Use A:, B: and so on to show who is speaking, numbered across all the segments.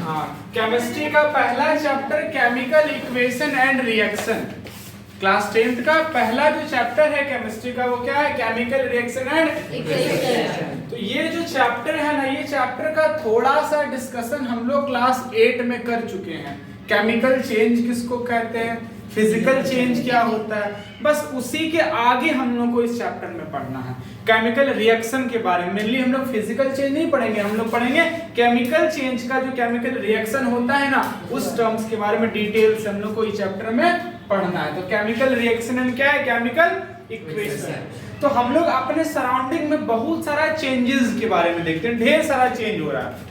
A: हाँ, केमिस्ट्री का पहला chapter chemical equation and reaction. Class 10th का पहला जो चैप्टर है केमिस्ट्री का वो क्या है? Chemical reaction and equation. तो ये जो चैप्टर है ना, ये चैप्टर का थोड़ा सा डिस्कशन हम लोग क्लास 8 में कर चुके हैं। केमिकल चेंज किसको कहते हैं, फिजिकल चेंज क्या होता है, बस उसी के आगे हम लोग को इस चैप्टर में पढ़ना है। केमिकल रिएक्शन के बारे में मेनली हम लोग फिजिकल चेंज नहीं पढ़ेंगे, हम लोग पढ़ेंगे केमिकल चेंज का जो केमिकल रिएक्शन होता है ना, उस टर्म्स के बारे में डिटेल से हम लोग को इस चैप्टर में पढ़ना है। तो केमिकल रिएक्शन एंड क्या है? Chemical equation. तो हम लोग अपने सराउंडिंग में बहुत सारा चेंजेस के बारे में देखते हैं, ढेर सारा चेंज हो रहा है,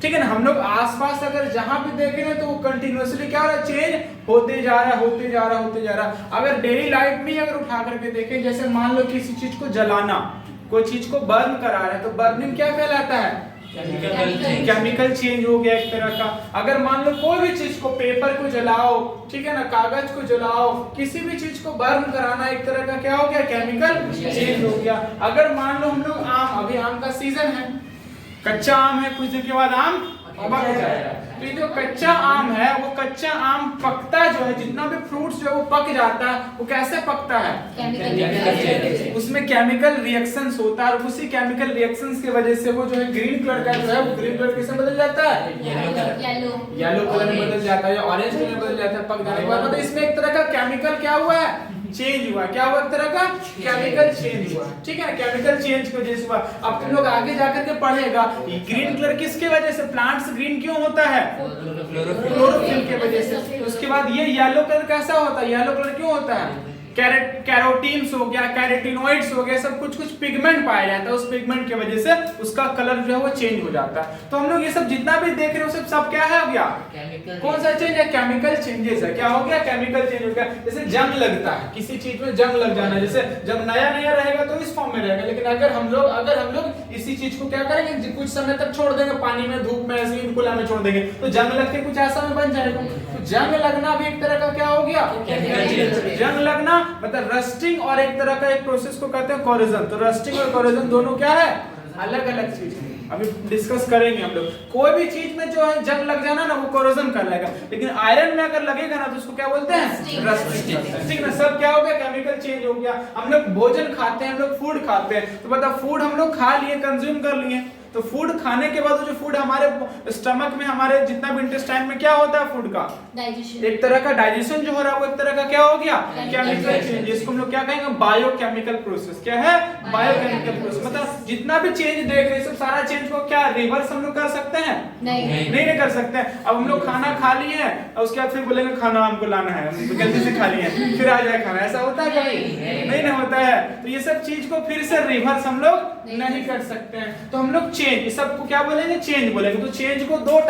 A: ठीक है ना। हम लोग आसपास अगर जहां भी देख रहे हैं तो वो कंटिन्यूअसली क्या हो रहा है? चेंज होते जा रहा है, होते जा रहा है, होते जा रहा है। अगर डेली लाइफ में अगर उठा करके देखें, जैसे मान लो किसी चीज को जलाना, कोई चीज को बर्न करा रहा है, तो बर्निंग क्या कहलाता है? केमिकल चेंज हो गया एक तरह का। अगर मान लो कोई भी चीज को, पेपर को जलाओ, ठीक है ना, कागज को जलाओ, किसी भी चीज को बर्न कराना एक तरह का क्या हो गया? केमिकल चेंज हो गया। अगर मान लो हम लोग आम, अभी आम का सीजन है, कच्चा आम है, कुछ दिन के बाद आम पक जाएगा। तो ये जो कच्चा आम है, वो कच्चा आम पकता जो है, जितना भी फ्रूट्स जो है वो पक जाता है, वो कैसे पकता है? उसमें केमिकल रिएक्शंस होता है, और उसी केमिकल रिएक्शंस की वजह से वो जो है ग्रीन कलर का जो है, वो ग्रीन कलर किसमें बदल जाता है? येलो कलर में बदल जाता है, या ऑरेंज कलर में बदल जाता है पक जाने के बाद। मतलब इसमें एक तरह का केमिकल क्या हुआ है? चेंज हुआ। क्या हुआ? एक तरह का केमिकल चेंज हुआ, ठीक है। केमिकल चेंज की वजह से हुआ। अब तुम लोग आगे जाकर के पढ़ेगा, ग्रीन कलर किसके वजह से? प्लांट्स ग्रीन क्यों होता है? क्लोरोफिल के वजह से। उसके बाद ये येलो कलर कैसा होता है? येलो कलर क्यों होता है? कैरोटीन्स हो गया, कैरोटिनॉइड्स हो गया, सब कुछ पिगमेंट पाया जाता है, उस पिगमेंट की वजह से उसका कलर जो है वो चेंज हो जाता है। तो हम लोग ये सब जितना भी देख रहे हो सब क्या है? हो गया कौन सा चेंज है? केमिकल चेंजेस है। क्या हो गया? केमिकल चेंज हो गया। जैसे जंग लगता है, किसी चीज में जंग लग जाना, जैसे जब नया नया रहेगा तो इस फॉर्म में रहेगा, लेकिन अगर हम लोग इसी चीज को क्या करेंगे, कुछ समय तक छोड़ देंगे, पानी में, धूप में, ऐसे ही खुला में छोड़ देंगे, तो जंग लग के कुछ ऐसा में बन जाएगा। तो जंग लगना भी एक तरह का क्या हो गया? जंग लगना मतलब रस्टिंग, और एक तरह का एक प्रोसेस को कहते हैं कोरोजन। तो रस्टिंग और कोरोजन दोनों क्या है? अलग अलग चीज है, अभी डिस्कस करेंगे हम लोग। कोई भी चीज में जो है जंग लग जाना ना, वो कोरोजन कहलाएगा, लेकिन आयरन में अगर लगेगा ना तो उसको क्या बोलते हैं? रस्टिंग। ठीक ना। सब क्या हो गया? केमिकल चेंज हो गया। हम लोग भोजन खाते हैं, हम लोग फूड खाते हैं, तो पता फूड हम लोग खा लिए, कंज्यूम कर लिए, तो फूड खाने के बाद जो फूड हमारे स्टमक में, हमारे जितना भी इंटेस्टाइन में क्या होता है फूड का डाइजेशन, एक तरह का डाइजेशन जो हो रहा है वो एक तरह का क्या हो गया? केमिकल चेंज, जिसको हम लोग क्या कहेंगे? Biochemical process. क्या है? Biochemical process. मतलब जितना भी चेंज देख रहे हैं सब सारा चेंज को क्या रिवर्स हम लोग कर सकते हैं? नहीं कर सकते हैं। अब हम लोग खाना खा लिए हैं और उसके बाद फिर बोलेंगे खाना हमको लाना है, तो जल्दी से खा लिए, फिर आ जाए खाना, ऐसा होता है कभी? नहीं ना होता है। तो ये सब चीज को फिर से रिवर्स हम लोग नहीं कर सकते हैं। तो हम लोग चेंज, इस सबको क्या बोलेंगे? चेंज बोलेंगे। तो चेंज को दो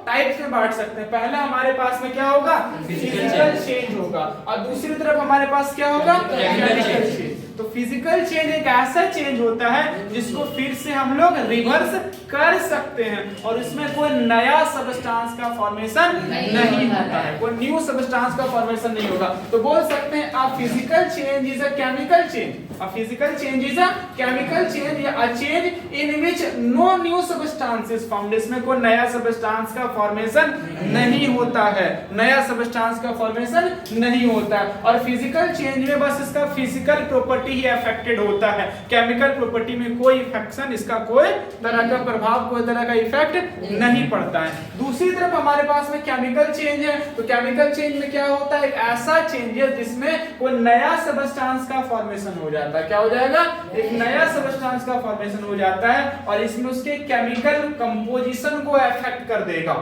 A: टाइप्स में बांट सकते हैं। पहला हमारे पास में क्या होगा? फिजिकल चेंज होगा, और दूसरी तरफ हमारे पास क्या होगा? Chemical change. तो फिजिकल चेंज एक ऐसा चेंज होता है जिसको फिर से हम लोग रिवर्स कर सकते हैं, और इसमें कोई नया सबस्टांस का फॉर्मेशन नहीं होता है, कोई न्यू सबस्टांस का फॉर्मेशन नहीं होगा। तो बोल सकते हैं a physical change is a chemical change, a physical change is a chemical change, या a change in which no new substance is found. इसमें कोई नया सबस्टांस का फॉर्मेशन नहीं होता है, नया सबस्टांस का फॉर्मेशन नहीं होता है। और फिजिकल चेंज में बस इसका फिजिकल प्रॉपर्टी ही अफेक्टेड होता है, केमिकल प्रॉपर्टी में कोई इफेक्शन, इसका कोई तरह का प्रभाव, कोई तरह का इफेक्ट नहीं पड़ता है। दूसरी तरफ हमारे पास में केमिकल चेंज है, तो केमिकल चेंज में क्या होता है? एक ऐसा चेंज है जिसमें कोई नया सबस्टांस का फॉर्मेशन हो जाता है। क्या हो जाएगा? एक नया सबस्टांस का फॉर्मेशन हो जाता है, और इसमें उसके केमिकल कंपोजिशन को अफेक्ट कर देगा।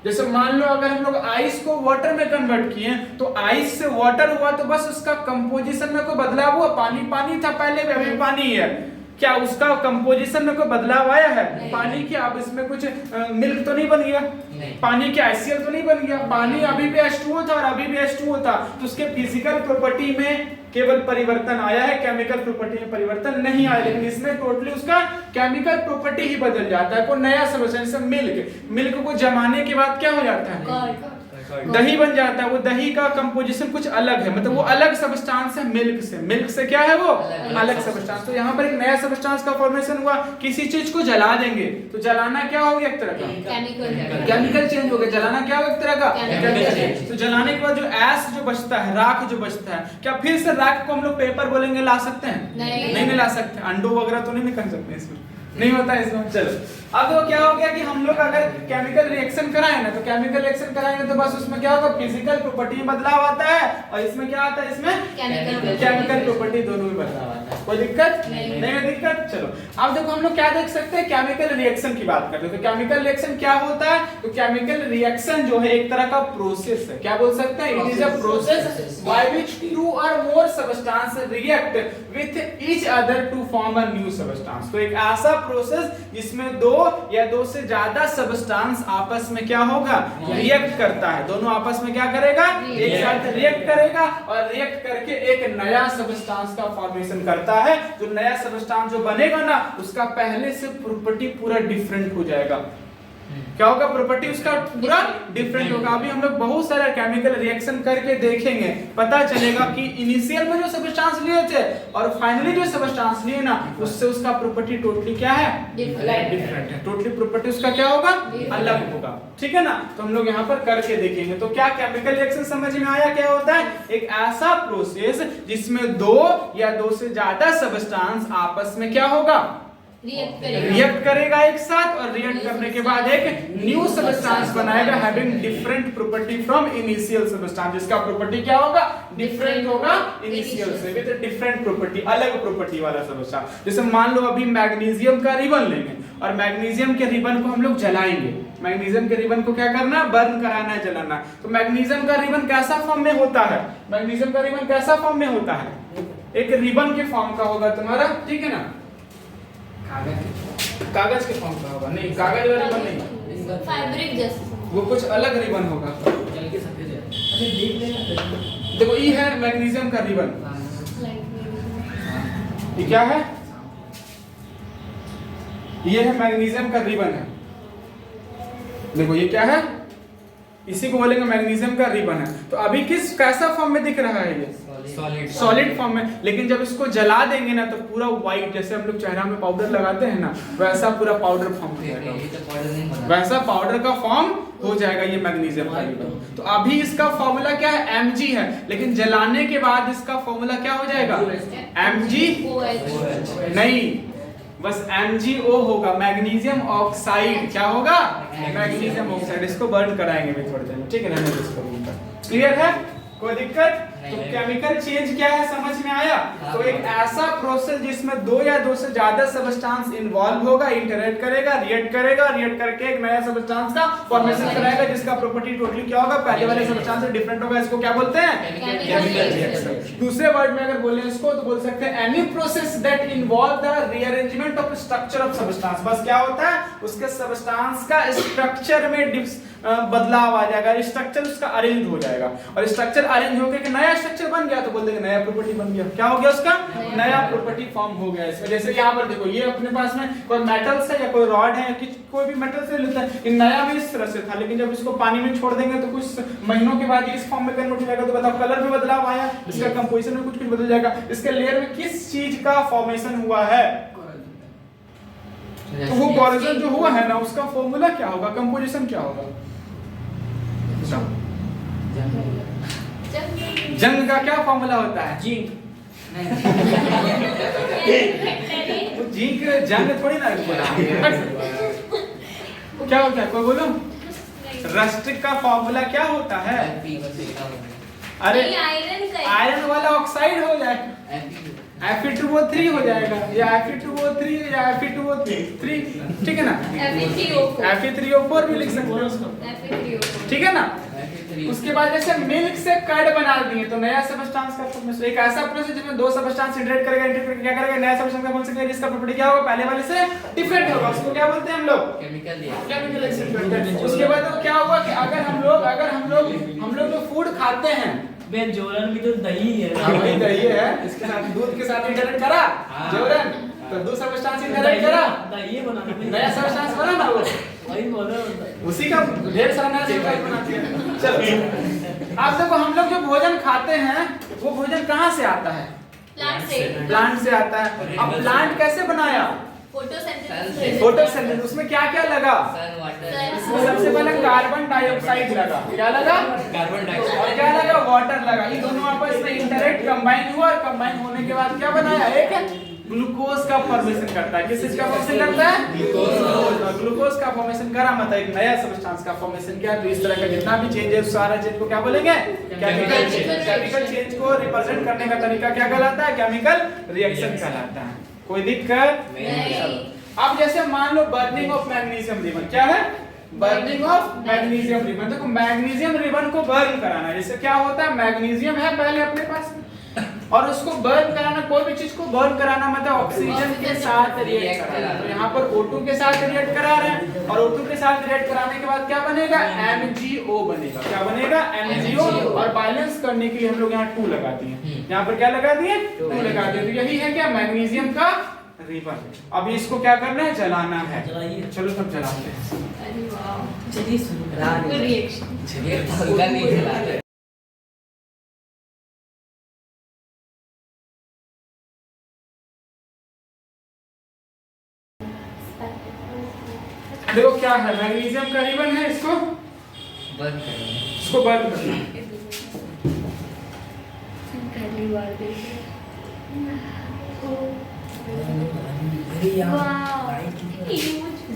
A: जैसे मान लो अगर हम लोग आइस को वाटर में कन्वर्ट किए, तो आइस से वाटर हुआ, तो बस उसका कंपोजिशन में कोई बदलाव हुआ? पानी था पहले, अभी पानी है, क्या उसका कंपोजिशन में कोई बदलाव आया है? पानी क्या अब इसमें कुछ मिल्क तो नहीं बन गया? पानी क्या HCl तो नहीं बन गया? पानी अभी भी H2O था और अभी भी H2O था, तो उसके फिजिकल प्रॉपर्टी में केवल परिवर्तन आया है, केमिकल प्रॉपर्टी में परिवर्तन नहीं आया। लेकिन इसमें टोटली उसका केमिकल प्रॉपर्टी ही बदल जाता है, कोई नया सबस्टेंस। मिल्क को जमाने के बाद क्या हो जाता है? दही बन जाता है। वो दही का कंपोजिशन कुछ अलग है, मतलब वो अलग सब्सटेंस है मिल्क से। मिल्क से क्या है वो अलग सब्सटेंस। तो यहाँ पर एक नया सब्सटेंस का फॉर्मेशन हुआ। किसी चीज को जला देंगे तो जलाना क्या हो गया, एक तरह का केमिकल चेंज हो गया। जलाना क्या हो, एक तरह का केमिकल चेंज। तो जलाने के बाद जो ऐश जो बचता है, राख जो बचता है, क्या फिर से राख को हम लोग पेपर बोलेंगे ला सकते हैं? नहीं ला सकते। अंडो वगैरह तो नहीं निकल सकते इसमें, नहीं होता है इसमें। चलो अब वो क्या हो गया कि हम लोग अगर केमिकल रिएक्शन कराएं ना, तो केमिकल रिएक्शन कराएंगे तो बस उसमें क्या होगा, फिजिकल प्रॉपर्टी में बदलाव आता है, और इसमें क्या आता है, इसमें केमिकल प्रॉपर्टी दोनों में बदलाव आता है। कोई दिक्कत नहीं है? दिक्कत। चलो अब देखो हम लोग क्या देख सकते हैं, केमिकल रिएक्शन की बात करते हैं। तो केमिकल रिएक्शन क्या होता है? तो केमिकल रिएक्शन जो है एक तरह का प्रोसेस है। क्या बोल सकते हैं? It is a process by which two or more substance react with each other to form a new substance. तो एक ऐसा प्रोसेस जिसमें दो या दो से ज्यादा सब्सटेंस आपस में क्या होगा, रिएक्ट करता है। दोनों आपस में क्या करेगा, एक साथ रिएक्ट करेगा, और रिएक्ट करके एक नया सब्सटेंस का फॉर्मेशन करता है। जो नया सब्सटेंस जो बनेगा ना, उसका पहले से प्रॉपर्टी पूरा डिफरेंट हो जाएगा। क्या होगा, प्रॉपर्टी उसका पूरा डिफरेंट होगा। अभी हम लोग बहुत सारे केमिकल रिएक्शन करके देखेंगे, पता चलेगा कि इनिशियल में जो सब्सटेंस लिए थे और फाइनली जो सब्सटेंस लिए ना, उससे उसका प्रॉपर्टी टोटली क्या है, डिफरेंट है। टोटली प्रॉपर्टी उसका क्या होगा, अलग होगा। ठीक है ना? तो हम लोग यहाँ पर करके देखेंगे। तो क्या केमिकल रिएक्शन समझ में आया? क्या होता है, एक ऐसा प्रोसेस जिसमें दो या दो से ज्यादा सब्सटेंस आपस में क्या होगा, रिएक्ट करेगा एक साथ, और रिएक्ट करने के बाद एक न्यू सब्सटेंस बनाएगा having different property from initial substance, जिसका प्रॉपर्टी क्या होगा, डिफरेंट होगा इनिशियल से, विद डिफरेंट प्रॉपर्टी, अलग प्रॉपर्टी वाला सब्सटेंस। जैसे मान लो अभी मैग्नीशियम का रिबन लेंगे, और मैग्नीशियम के रिबन को हम लोग जलाएंगे। मैग्नीशियम के रिबन को क्या करना, बर्न कराना है, जलाना। तो मैग्नीशियम का रिबन कैसा फॉर्म में होता है, मैग्नीशियम का रिबन कैसा फॉर्म में होता है, एक रिबन के फॉर्म का होगा तुम्हारा। ठीक है ना? कागज के फॉर्म का होगा, नहीं कागज वाला रिबन नहीं, फैब्रिक जैसा, वो कुछ अलग रिबन होगा। देखो ये है मैग्नीशियम का रिबन, ये क्या है, ये है मैग्नीशियम का रिबन है। देखो ये क्या है, इसी को बोलेंगे मैग्नीशियम का रिबन है। तो अभी किस कैसा फॉर्म में दिख रहा है, ये सॉलिड फॉर्म में। लेकिन जब इसको जला देंगे ना, तो पूरा व्हाइट, जैसे हम लोग चेहरा में पाउडर लगाते हैं ना, वैसा पूरा पाउडर फॉर्म हो जाएगा, वैसा पाउडर का फॉर्म हो जाएगा ये मैग्नीशियम का रिबन। तो अभी इसका फॉर्मूला क्या है, Mg है, लेकिन जलाने के बाद इसका फॉर्मूला क्या हो जाएगा, Mg नहीं, बस MgO होगा, मैग्नीशियम ऑक्साइड। क्या होगा, मैग्नीशियम ऑक्साइड। इसको बर्न कराएंगे भी थोड़ी देर में, ठीक है ना? क्लियर है, कोई दिक्कत? तो केमिकल चेंज क्या है, समझ में आया? तो एक ऐसा प्रोसेस जिसमें दो या दो से ज्यादा सब्सटेंस इन्वॉल्व होगा, इंटरैक्ट करेगा, रिएक्ट करके एक नया सब्सटेंस का फॉर्मेशन कराएगा, जिसका प्रॉपर्टी टोटली क्या होगा, पहले वाले सब्सटेंस से डिफरेंट होगा। इसको क्या बोलते हैं, केमिकल रिएक्शन। दूसरे वर्ड में अगर बोले इसको, तो बोल सकते हैं any process that involve the rearrangement of structure of substance. बस क्या होता है, उसके सब्सटेंस का स्ट्रक्चर में बदलाव आ जाएगा, स्ट्रक्चर उसका अरेंज हो जाएगा, और स्ट्रक्चर अरेंज होकर के नया स्ट्रक्चर बन गया, तो बोल देंगे नया प्रॉपर्टी बन गया। क्या हो गया, उसका नया प्रॉपर्टी फॉर्म हो गया इसमें। जैसे यहाँ पर देखो, ये अपने पास में कोई मेटल्स है या कोई रॉड है, कोई भी मेटल से लेता है, नया भी इस तरह से था, लेकिन जब इसको पानी में छोड़ देंगे तो कुछ महीनों के बाद इस फॉर्म में कन्वर्ट हो जाएगा। तो बताओ, कलर में बदलाव आया, इसका कंपोजिशन में कुछ कुछ बदल जाएगा, इसके लेयर में किस चीज का फॉर्मेशन हुआ है, तो वो कोलेजन जो हुआ है ना, उसका फॉर्मूला क्या होगा, कंपोजिशन क्या होगा, जंग का क्या फॉर्मूला होता है, जिंक। वो जिंक जंग थोड़ी ना क्या होता है, कोई बोलो, रस्ट का फॉर्मूला क्या होता है, अरे आयरन वाला ऑक्साइड हो जाएगा, Fe2O3 हो जाएगा, या Fe2O3 या Fe2O3, ठीक है ना, Fe3O4 भी लिख सकते हो उसको, ठीक है ना। उसके बाद जैसे मिल्क से कर्ड बना दिए, तो नया सब्सटेंस का एक ऐसा प्रोसेस जिसमें दो सब्सटेंस इंटरेक्ट करेगा, क्या करेगा, नया सब्सटेंस का बन सकेगा, जिसका प्रॉपर्टी क्या होगा, पहले वाले से डिफरेंट होगा। उसको क्या बोलते हैं हम लोग, केमिकल रिएक्शन। उसके बाद क्या होगा कि अगर हम लोग जो फूड खाते हैं,
B: जोरन भी तो दही है,
A: वही दही है, इसके साथ दूध के साथ इंटरेक्ट करा जोरन, तो दो सब्सटेंस इंटरेक्ट करा,
B: दही बनाना,
A: नया सब्सटेंस बना ना, वो
B: वही बोल रहा हूं,
A: उसी का ढेर सारा नया सब्सटेंस बनाते हैं। चलो आप देखो, हम लोग जो भोजन खाते हैं वो भोजन कहाँ से आता है? प्लांट से आता है। अब प्लांट कैसे बनाया? फोटोसिंथेसिस। उसमें क्या क्या लगा? इसमें सबसे पहले कार्बन डाइऑक्साइड लगा। क्या लगा? Carbon dioxide. और क्या लगा? वाटर लगा। ये दोनों आपस में इंटरेक्ट कंबाइन हुआ, और कंबाइन होने के बाद क्या बनाया? एक ग्लूकोज का फॉर्मेशन करता है। किस चीज का फॉर्मेशन करता है? ग्लूकोज का फॉर्मेशन करा, मतलब एक नया सब्सटेंस का फॉर्मेशन किया। तो इस तरह का जितना भी चेंज है उस सारा चेंज को क्या बोलेंगे? Chemical change. केमिकल चेंज को रिप्रेजेंट करने का तरीका क्या कहलाता है? केमिकल रिएक्शन कहलाता है। कोई दिक्कत नहीं। अब जैसे मान लो बर्निंग ऑफ मैग्नीशियम रिबन। क्या है? Burning of magnesium ribbon. देखो मैग्नीशियम रिबन को बर्न कराना, जैसे क्या होता है? मैग्नीशियम है पहले अपने पास, और उसको बर्न कराना, कोई भी चीज को बर्न कराना मतलब ऑक्सीजन के साथ रिएक्ट कराना। तो यहाँ पर O2 के साथ रिएक्ट करा रहे हैं, और O2 के साथ रिएक्ट कराने के बाद क्या बनेगा? MgO बनेगा। क्या बनेगा? MgO। और बैलेंस करने के लिए हम लोग यहाँ 2 लगाते हैं। यहाँ पर क्या लगाते हैं? 2 लगाते हैं। तो यही है क्या? मैग्नीशियम का रिबन। अभी इसको क्या करना है? जलाना है। चलो तब जलाते हैं।
B: चलिए शुरू करा रिएक्शन। चलिए
C: हल्का नहीं जलाते।
A: देखो क्या है? मैग्नीशियम का रिबन है, इसको
C: बंद करें।
A: इसको बंद करना है।
D: पहली बार देखी।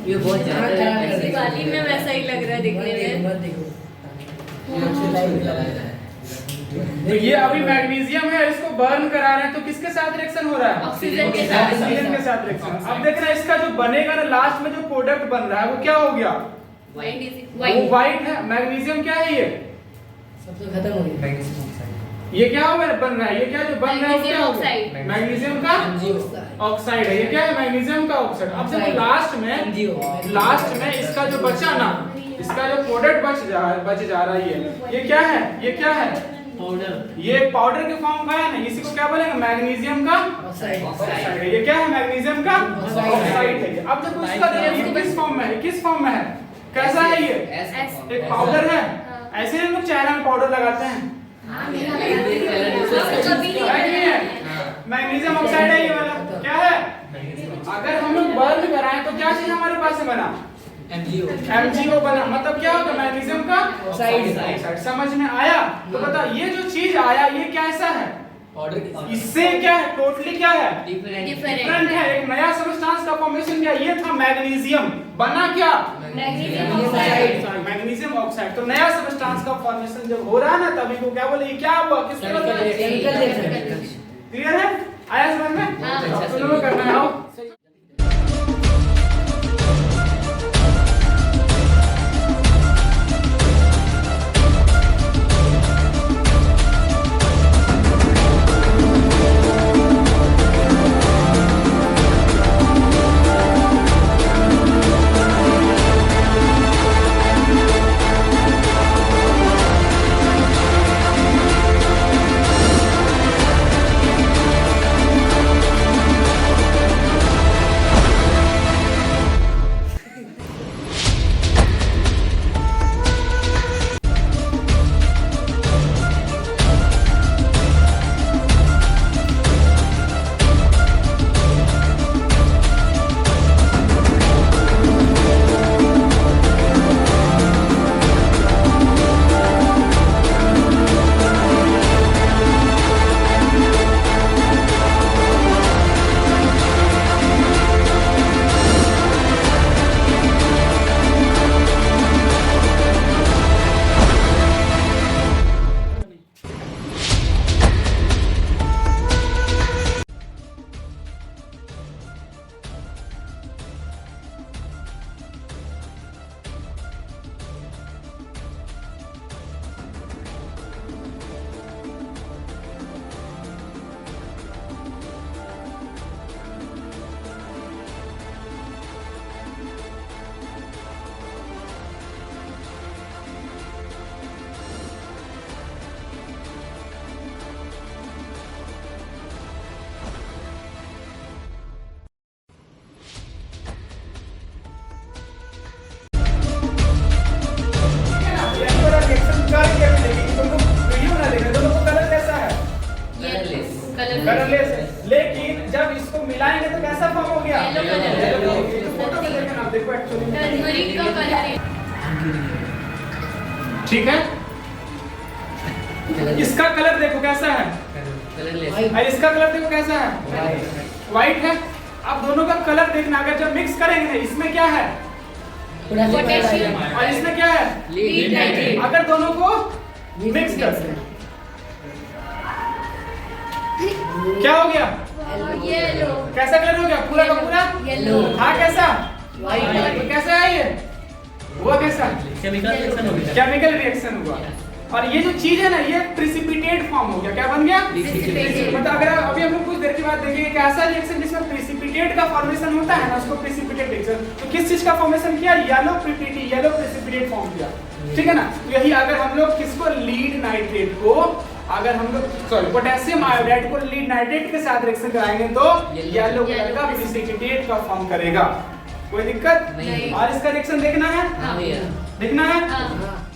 C: ये बहुत ज्यादा है।
D: दिवाली में वैसा ही लग रहा है दिखने में।
A: तो ये अभी मैग्नीशियम है, इसको बर्न करा रहे हैं, तो किसके साथ रिएक्शन हो रहा है?
D: ऑक्सीजन के साथ।
A: ऑक्सीजन के साथ रिएक्शन। अब देख रहे हैं इसका जो बनेगा ना, लास्ट में जो प्रोडक्ट बन रहा है वो क्या हो गया? वो व्हाइट है। मैग्नीशियम क्या है? ये
B: सब तो खत्म हो गया।
C: Magnesium oxide.
A: ये क्या हो गया? बन रहा है। ये क्या जो बन रहा है वो क्या हो गया?
D: ऑक्साइड।
A: मैग्नीशियम का ऑक्साइड है। ये क्या है? मैग्नीशियम का ऑक्साइड। अब देखो लास्ट में इसका जो बचा ना, इसका जो प्रोडक्ट बच जा रहा है, ये क्या है? ये क्या है?
B: पाउडर।
A: ये पाउडर के फॉर्म का है ना, इसी को क्या बोलेंगे? मैग्नीशियम का ऑक्साइड है। ये क्या है? मैग्नीशियम का ऑक्साइड है। अब देखो इसका ये किस फॉर्म में है? किस फॉर्म में है? कैसा है ये? एक पाउडर है। ऐसे हम लोग चेहरे में पाउडर लगाते हैं, मैग्नीशियम ऑक्साइड है ये वाला। क्या है? अगर हम लोग बर्न कराएं तो क्या चीज हमारे पास से बना? MgO बना। मतलब क्या होगा? मैग्नीशियम का ऑक्साइड। समझ में आया? तो बता, ये जो चीज आया ये कैसा है? इससे क्या है? टोटली क्या है? डिफरेंट है। एक नया सब्सटेंस का फॉर्मेशन किया। ये था मैग्नीशियम, बना क्या? Magnesium oxide. तो नया सब्सटेंस का फॉर्मेशन जब हो रहा है ना, तभी को क्या बोले? ये क्या हुआ? किसके मतलब? क्लियर है? आया समझ में?
D: हाँ।
A: तो लोग करना है। आओ। देखो एक्चुअली
D: टर्मरिक का कलर है।
A: ठीक है, इसका कलर देखो कैसा है,
C: कलरलेस
A: और इसका कलर देखो कैसा है, व्हाइट है। अब दोनों का कलर देखना, अगर जब मिक्स करेंगे इसमें क्या है
D: पोटेशियम
A: और इसमें क्या है,
D: लीड नाइट्रेट।
A: अगर दोनों को मिक्स कर दें क्या हो गया,
D: येलो
A: कैसा कलर हो गया, पूरा का पूरा
D: येलो।
A: हाँ कैसा,
B: White।
A: तो कैसा है ये, हुआ कैसा,
B: केमिकल रिएक्शन हो गया।
A: केमिकल रिएक्शन हुआ। और ये जो चीज है ना ये प्रेसिपिटेट फॉर्म हो गया, क्या बन गया,
D: Precipitate।
A: मतलब अगर अभी हम लोग कुछ देर के बाद देखेंगे कि ऐसा रिएक्शन जिसमें प्रेसिपिटेट का फॉर्मेशन होता है ना उसको प्रेसिपिटेट रिएक्शन। तो किस चीज का फॉर्मेशन किया, येलो प्रेसिपिटेट फॉर्म किया, ठीक है ना। तो यही अगर हम लोग किसको, लीड नाइट्रेट को, अगर हम लोग सॉरी पोटेशियम आयोडाइड को लीड नाइट्रेट के साथ रिएक्शन कराएंगे तो येलो कलर का प्रेसिपिटेट का फॉर्म करेगा, कोई दिक्कत
C: नहीं।
A: और इसका रिएक्शन देखना है,
C: हाँ भैया
A: देखना है।
D: हाँ।
B: हाँ।